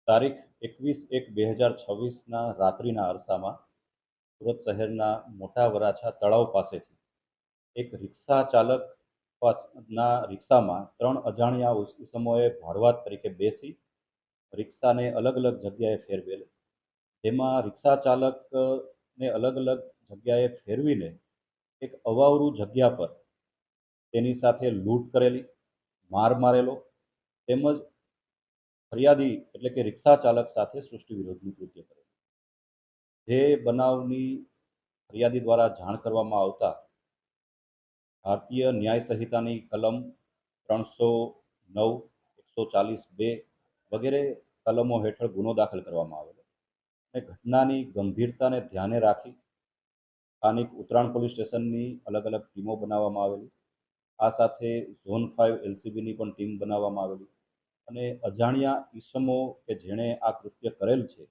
તારીખ 21/1/2026ના રાત્રિના અરસામાં સુરત શહેરના મોટા વરાછા તળાવ પાસેથી એક રિક્ષા ચાલક ના રિક્ષામાં 3 અજાણ્યા ઈસમોએ ભાડુઆત તરીકે બેસી રિક્ષાને અલગ અલગ જગ્યાએ ફેરવેલ, જેમાં રિક્ષા ચાલકને અલગ અલગ જગ્યાએ ફેરવીને એક અવાવરું જગ્યા પર તેની સાથે લૂંટ કરેલી, માર મારેલો તેમજ ફરિયાદી એટલે કે રિક્ષા ચાલક સાથે સૃષ્ટિ વિરોધનું કૃત્ય કરેલું. જે બનાવની ફરિયાદી દ્વારા જાણ કરવામાં આવતા ભારતીય ન્યાય સંહિતાની કલમ 309, 140(2) વગેરે કલમો હેઠળ ગુનો દાખલ કરવામાં આવેલો અને ઘટનાની ગંભીરતાને ધ્યાને રાખી સ્થાનિક ઉત્તરાણ પોલીસ સ્ટેશનની અલગ અલગ ટીમો બનાવવામાં આવેલી. આ સાથે ઝોન 5 એલસીબીની પણ ટીમ બનાવવામાં આવેલી અને અજાણ્યા ઈસમો કે જેણે આ કૃત્ય કરેલ છે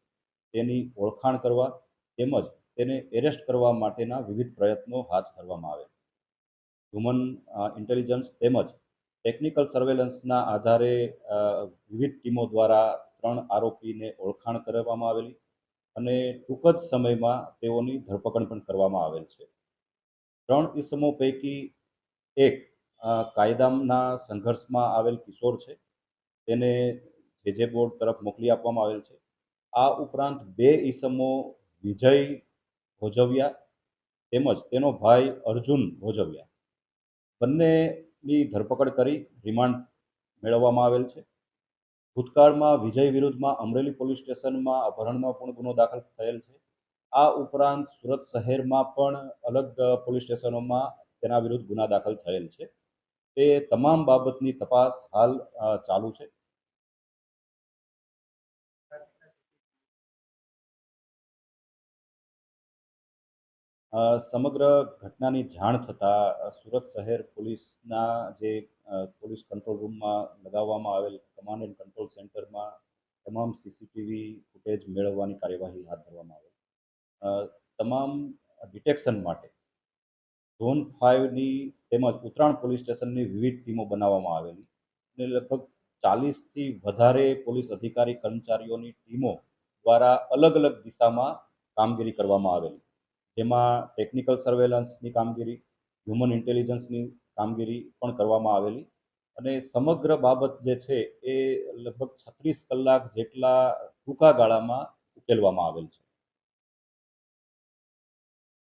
તેની ઓળખાણ કરવા તેમજ તેને એરેસ્ટ કરવા માટેના વિવિધ પ્રયત્નો હાથ ધરવામાં આવે. હ્યુમન ઇન્ટેલિજન્સ તેમજ ટેકનિકલ સર્વેલન્સના આધારે વિવિધ ટીમો દ્વારા 3 આરોપીને ઓળખાણ કરવામાં આવેલી અને ટૂંક જ સમયમાં તેઓની ધરપકડ પણ કરવામાં આવેલ છે. 3 ઈસમો પૈકી એક કાયદાના સંઘર્ષમાં આવેલ કિશોર છે, તેને જે બોર્ડ તરફ મોકલી આપવામાં આવેલ છે. આ ઉપરાંત 2 ઈસમો વિજય ભોજવિયા તેમજ તેનો ભાઈ અર્જુન ભોજવિયા બંનેની ધરપકડ કરી રિમાન્ડ મેળવવામાં આવેલ છે. ભૂતકાળમાં વિજય વિરુદ્ધમાં અમરેલી પોલીસ સ્ટેશનમાં અપહરણનો પણ ગુનો દાખલ થયેલ છે. આ ઉપરાંત સુરત શહેરમાં પણ અલગ પોલીસ સ્ટેશનોમાં તેના વિરુદ્ધ ગુના દાખલ થયેલ છે. તે તમામ બાબતની તપાસ હાલ ચાલુ છે. સમગ્ર ઘટનાની જાણ થતાં સુરત શહેર પોલીસના જે પોલીસ કંટ્રોલ રૂમમાં લગાવવામાં આવેલ કમાન્ડ એન્ડ કંટ્રોલ સેન્ટરમાં તમામ સીસીટીવી ફૂટેજ મેળવવાની કાર્યવાહી હાથ ધરવામાં આવેલ. તમામ ડિટેક્શન માટે ઝોન 5ની તેમજ ઉત્તરાણ પોલીસ સ્ટેશનની વિવિધ ટીમો બનાવવામાં આવેલી અને લગભગ 40થી વધારે પોલીસ અધિકારી કર્મચારીઓની ટીમો દ્વારા અલગ અલગ દિશામાં કામગીરી કરવામાં આવેલી, જેમાં ટેકનિકલ સર્વેલન્સની કામગીરી, હ્યુમન ઇન્ટેલિજન્સની કામગીરી પણ કરવામાં આવેલી અને સમગ્ર બાબત જે છે એ લગભગ 36 કલાક જેટલા ટૂંકા ગાળામાં ઉકેલવામાં આવેલ છે.